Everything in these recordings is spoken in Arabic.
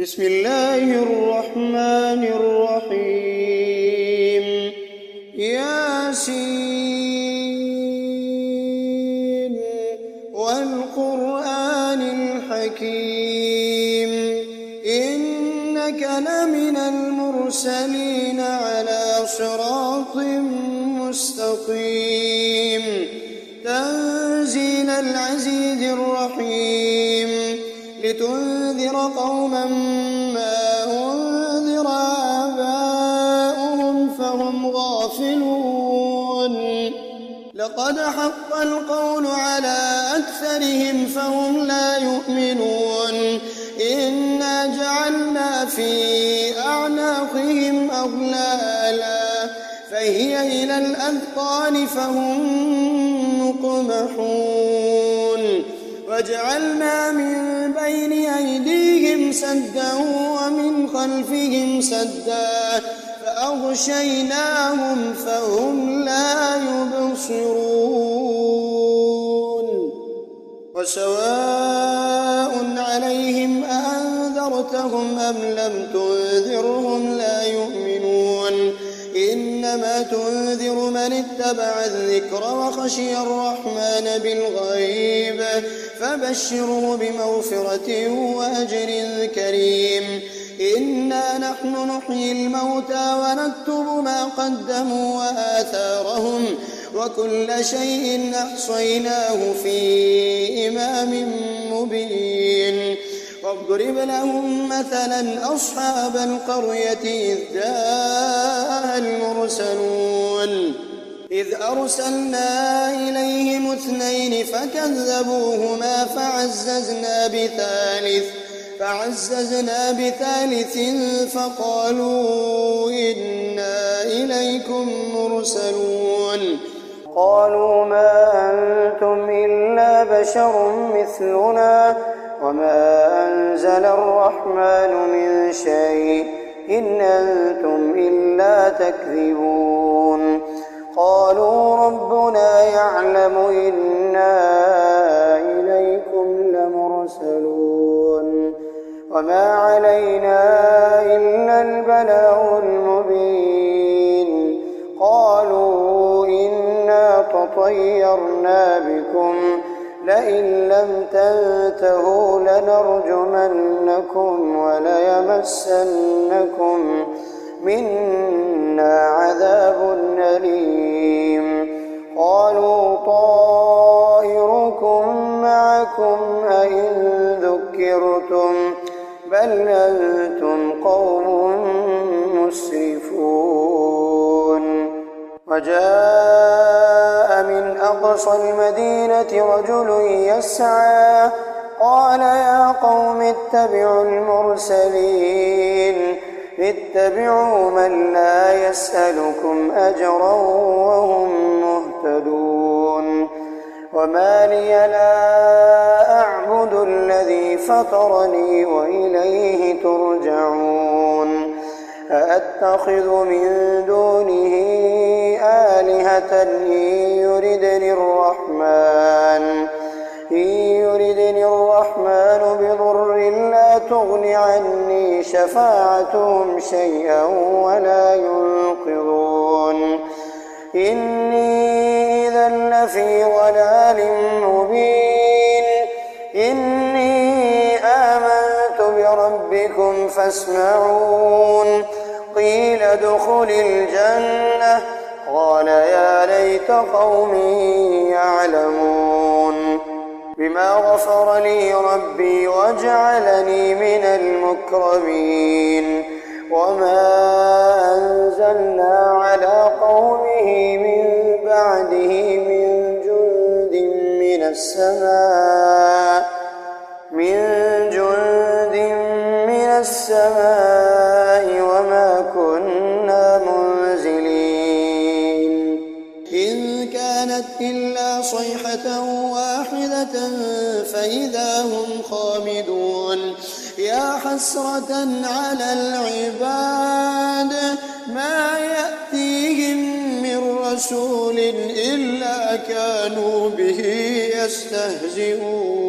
بسم الله الرحمن الرحيم ياسين والقرآن الحكيم إنك لمن المرسلين على صراط مستقيم تنزيل العزيز الرحيم لتنذر قوما ما أنذر آباؤهم فهم غافلون لقد حق القول على أكثرهم فهم لا يؤمنون إنا جعلنا في أعناقهم أغلالا فهي إلى الأذقان فهم مقمحون وجعلنا من بين أيديهم سدا ومن خلفهم سدا فأغشيناهم فهم لا يبصرون وسواء عليهم أأنذرتهم أم لم تنذرهم لا يؤمنون إنما تنذر من اتبع الذكر وخشي الرحمن بالغيب فبشره بمغفرة وأجر كريم إنا نحن نحيي الموتى ونكتب ما قدموا وآثارهم وكل شيء أحصيناه في إمام مبين واضرب لهم مثلا أصحاب القرية إذ جاءها المرسلون إذ أرسلنا إليهم اثنين فكذبوهما فعززنا بثالث فقالوا إنا إليكم مرسلون قالوا ما أنتم إلا بشر مثلنا وما أنزل الرحمن من شيء إن أنتم إلا تكذبون قالوا ربنا يعلم إنا إليكم لمرسلون وما علينا إلا البلاغ المبين قالوا إنا تطيرنا بكم لئن لم تنتهوا لنرجمنكم وليمسنكم منا عذاب أليم قالوا طائركم معكم أئن ذكرتم بل أنتم قوم مسرفون وجاء من أقصى المدينة رجل يسعى قال يا قوم اتبعوا المرسلين اتبعوا من لا يسألكم أجرا وهم مهتدون وما لي لا أعبد الذي فطرني وإليه ترجعون أأتخذ من دونه آلهة إن يردني الرحمن بضر لا تغن عني شفاعتهم شيئا ولا ينقذون إني إذا لفي ضلال مبين إني آمنت بربكم فاسمعون قيل ادخل الجنة قال يا ليت قومي يعلمون بما غفر لي ربي وجعلني من المكرمين وما أنزلنا على قومه من بعده من جند من السماء وما كنا منزلين إن كانت إلا صيحة واحدة فإذا هم خامدون يا حسرة على العباد ما يأتيهم من رسول إلا كانوا به يستهزئون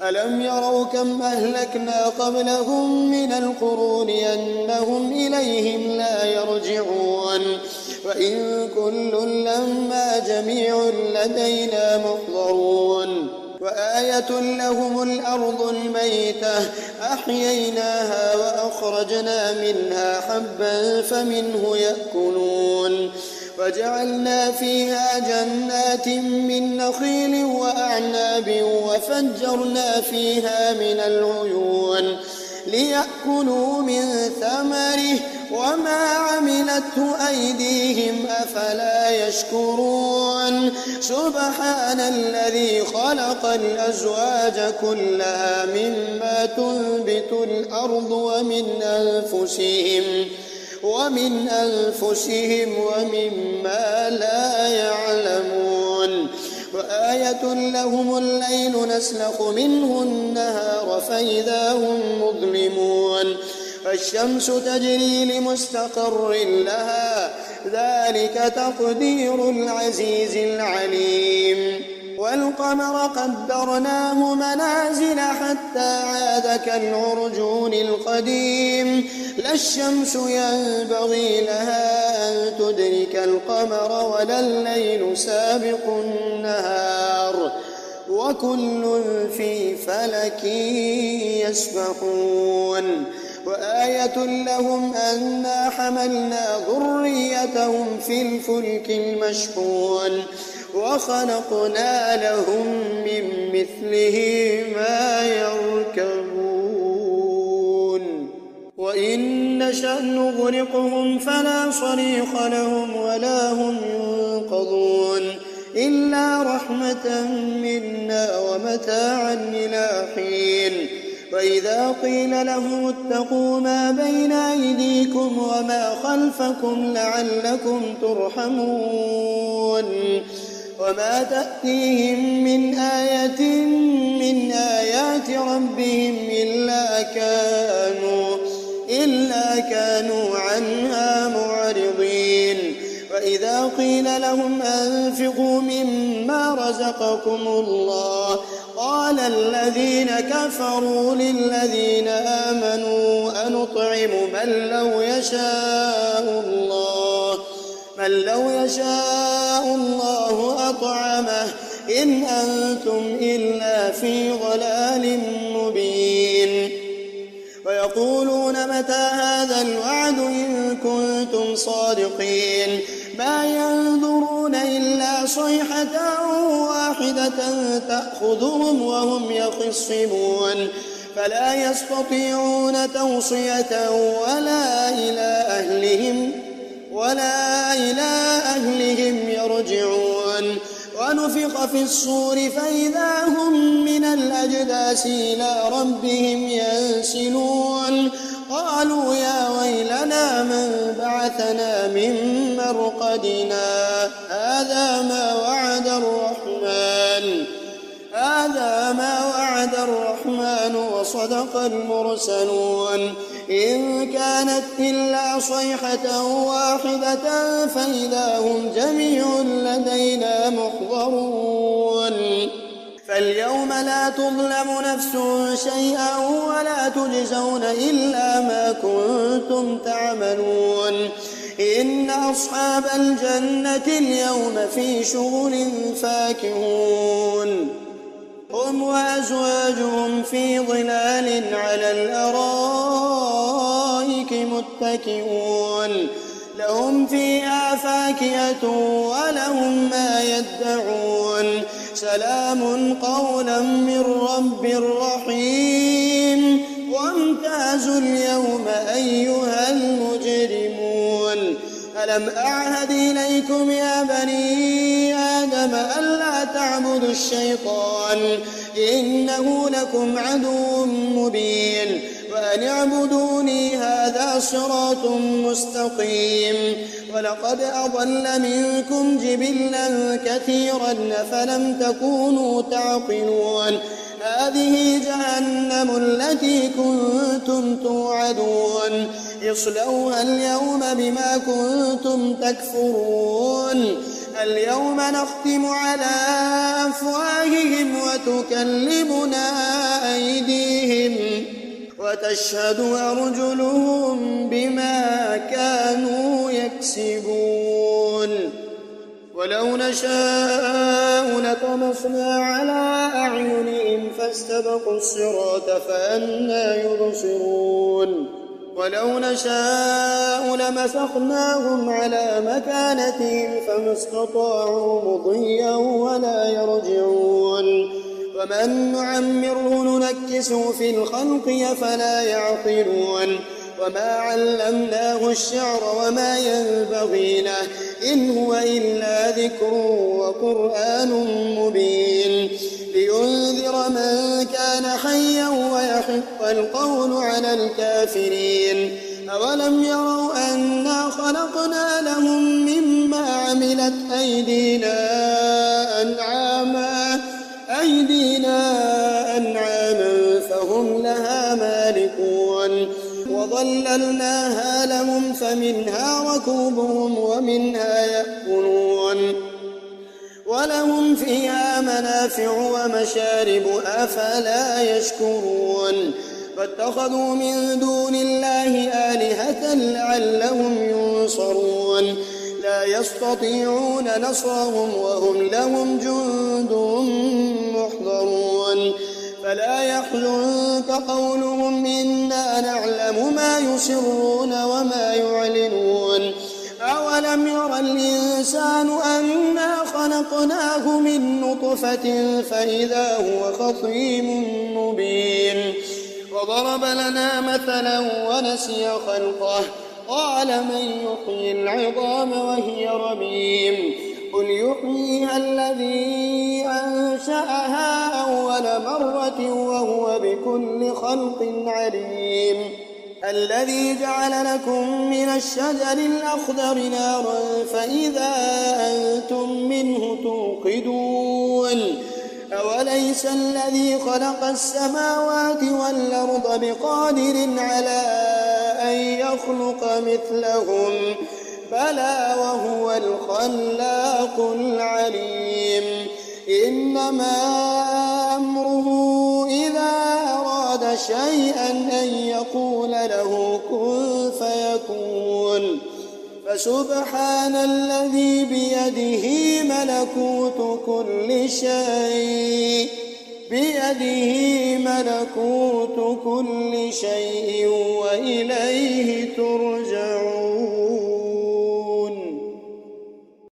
ألم يروا كم أهلكنا قبلهم من القرون أنهم إليهم لا يرجعون وإن كل لما جميع لدينا محضرون وآية لهم الأرض الميتة أحييناها وأخرجنا منها حبا فمنه يأكلون وجعلنا فيها جنات من نخيل وأعناب وفجرنا فيها من العيون ليأكلوا من ثمره وما عملته أيديهم أفلا يشكرون سبحان الذي خلق الأزواج كلها مما تنبت الأرض ومن أنفسهم ومما لا يعلمون وآية لهم الليل نسلخ منه النهار فإذا هم مظلمون فالشمس تجري لمستقر لها ذلك تقدير العزيز العليم والقمر قدرناه منازل حتى عاد كالعرجون القديم لا الشمس ينبغي لها أن تدرك القمر ولا الليل سابق النهار وكل في فلك يسبحون وآية لهم أنا حملنا ذريتهم في الفلك المشحون وخلقنا لهم من مثله ما يركبون وإن نشأ نغرقهم فلا صريخ لهم ولا هم ينقذون إلا رحمة منا ومتاعا إلى حين وإذا قيل لهم اتقوا ما بين أيديكم وما خلفكم لعلكم ترحمون وما تأتيهم من آية من آيات ربهم إلا كانوا عنها معرضين وإذا قيل لهم أنفقوا مما رزقكم الله قال الذين كفروا للذين آمنوا أنطعم من لو يشاء الله أطعمه إن أنتم إلا في ضلال مبين ويقولون متى هذا الوعد إن كنتم صادقين ما ينظرون إلا صيحة واحدة تأخذهم وهم يخصمون فلا يستطيعون توصية ولا إلى أهلهم يرجعون ونفخ في الصور فإذا هم من الأجداث إلى ربهم ينسلون قالوا يا ويلنا من بعثنا من مرقدنا هذا ما وعد الرحمن وصدق المرسلون إن كانت إلا صيحة واحدة فإذا هم جميع لدينا محضرون فاليوم لا تظلم نفس شيئا ولا تجزون إلا ما كنتم تعملون إن أصحاب الجنة اليوم في شغل فاكهون هم وأزواجهم في ظلال على الأرائك متكئون لهم فيها فاكهة ولهم ما يدعون سلام قولا من رب رحيم وامتازوا اليوم أيها المجرمون ألم أعهد إليكم يا بني آدم ألا تعبدوا الشيطان إنه لكم عدو مبين وأن اعبدوني هذا صراط مستقيم ولقد أضل منكم جبلا كثيرا فلم تكونوا تعقلون هذه جهنم التي كنتم توعدون اصلوها اليوم بما كنتم تكفرون اليوم نختم على أفواههم وتكلمنا أيديهم وتشهد أرجلهم بما كانوا يكسبون ولو نشاء لطمسنا على أعينهم فاستبقوا الصراط فأنى يبصرون ولو نشاء لمسخناهم على مكانتهم فما استطاعوا مضيا ولا يرجعون ومن نعمره ننكسه في الخلق أفلا يعقلون وما علمناه الشعر وما ينبغي له إن هو إلا ذكر وقرآن مبين لينذر من كان حيا ويحق القول على الكافرين أولم يروا أنا خلقنا لهم مما عملت أيدينا فهم لها مالكون وظللناها لهم فمنها ركوبهم ومنها يأكلون ولهم فيها منافع ومشارب أفلا يشكرون فاتخذوا من دون الله آلهة لعلهم ينصرون لا يستطيعون نصرهم وهم لهم جند محضرون فلا يحزنك قولهم إنا نعلم ما يسرون وما يعلنون أولم ير الإنسان أنا خلقناه من نطفة فإذا هو خصيم مبين وضرب لنا مثلا ونسي خلقه قال من يحيي العظام وهي رميم قل يحييها الذي أنشأها أول مرة وهو بكل خلق عليم الذي جعل لكم من الشجر الأخضر نارا فإذا أنتم منه توقدون أوليس الذي خلق السماوات والأرض بقادر على أن يخلق مثلهم بلى وهو الخلاق العليم إنما أمره إذا أراد شيئا أن يقول له كن فيكون فسبحان الذي بيده ملكوت كل شيء وإليه ترجعون.